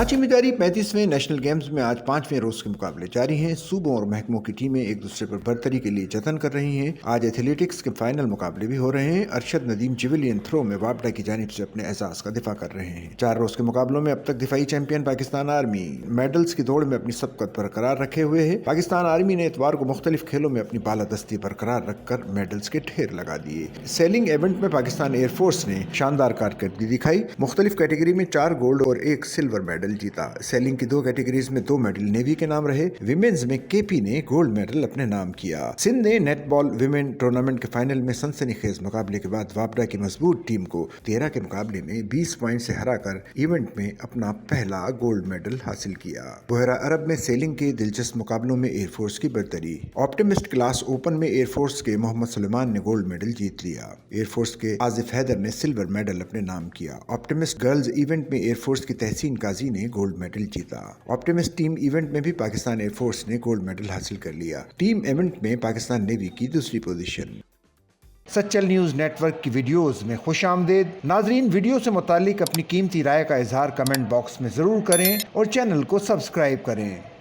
कराची में जारी 35वें national games में आज 5वें रोज के मुकाबले जारी हैं। सूबों और महकमों की टीमें एक दूसरे पर बरतरी के लिए जतन कर रही हैं। आज एथलेटिक्स के फाइनल मुकाबले भी हो रहे हैं। अरशद नदीम जिवेलियन थ्रो में वापडा की जानिब से अपने एजाज का दिफा कर रहे हैं। 4 रोज के मुकाबलों में अब तक दिफाई चैंपियन पाकिस्तान आर्मी मेडल्स की दौड़ में अपनी सबकत बरकरार रखे हुए है। पाकिस्तान आर्मी ने इतवार को मुख्तलिफ खेलों में अपनी बालादस्ती बरकरार रखकर मेडल्स के ढेर लगा दिए। सेलिंग इवेंट में पाकिस्तान एयरफोर्स ने शानदार कारकर्दगी दिखाई। मुख्तलिफ कैटेगरी में 4 गोल्ड और 1 सिल्वर मेडल जीता। सेलिंग की 2 कैटेगरीज में 2 मेडल नेवी के नाम रहे। विमेन्स में केपी ने गोल्ड मेडल अपने नाम किया। सिंध ने नेटबॉल विमेन टूर्नामेंट के फाइनल में सनसनीखेज मुकाबले के बाद वापडा की मजबूत टीम को 13 के मुकाबले में 20 पॉइंट से हराकर इवेंट में अपना पहला गोल्ड मेडल हासिल किया। बुहरा अरब में सेलिंग के दिलचस्प मुकाबलों में एयरफोर्स की बरतरी। ऑप्टिमिस्ट क्लास ओपन में एयरफोर्स के मोहम्मद सुलेमान ने गोल्ड मेडल जीत लिया। एयरफोर्स के आजिफ हैदर ने सिल्वर मेडल अपने नाम किया। ऑप्टिमिस्ट गर्ल्स इवेंट में एयरफोर्स की तहसीन काजी ने गोल्ड मेडल जीता। ऑप्टिमिस्ट टीम इवेंट में भी पाकिस्तान एयरफोर्स ने गोल्ड मेडल हासिल कर लिया। टीम इवेंट में पाकिस्तान नेवी की दूसरी पोजीशन। सच्चल न्यूज़ नेटवर्क की वीडियोस में खुश आमदेद। नाजरीन, वीडियो से मुतालिक अपनी कीमती राय का इजहार कमेंट बॉक्स में ज़रूर करें और चैनल को सब्सक्राइब करें।